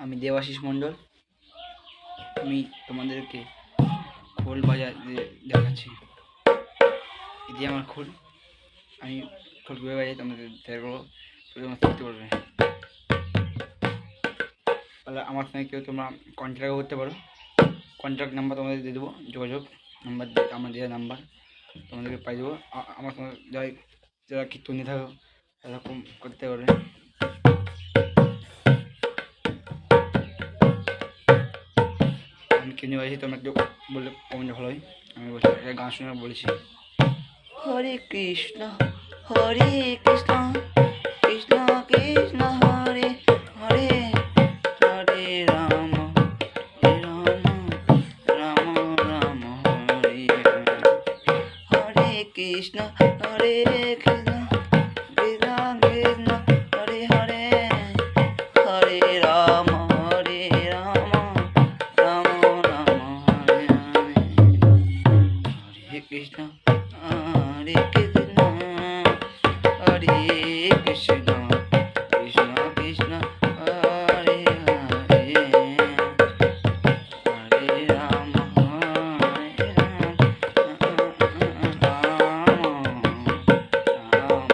আমি দেবাশিস মণ্ডল। আমি তোমাদেরকে খোল দেখাচ্ছি। এটি আমার খোল। আমি খোল কীভাবে বাজাই তোমাদের দেখাবো, তোমরা শিখতে পারবে। তাহলে আমার সঙ্গে কেউ তোমরা কন্ট্যাক্ট করতে পারো। কন্ট্যাক্ট নাম্বার তোমাদের দিয়ে দেবো, যোগাযোগ নাম্বার আমার দেওয়া নাম্বার তোমাদেরকে পাই দেবো। আমার সঙ্গে যারা কীর্তন নিয়ে থাকো এরকম করতে পারবে। আমি কিনে বাজছি, তোমরা একটু বললে কমেন্টে ভালো হয়। আমি বলছি গান শুনে বলেছি। হরে কৃষ্ণ হরে কৃষ্ণ কৃষ্ণ কৃষ্ণ হরে হরে হরে রাম রাম রাম রাম হরে হরে কৃষ্ণ হরে কৃষ্ণ কৃষ্ণ কৃষ্ণ হরে হরে হরে রাম রাম রাম রাম হরে হরে হরে কৃষ্ণ হরে কৃষ্ণ হরে কৃষ্ণ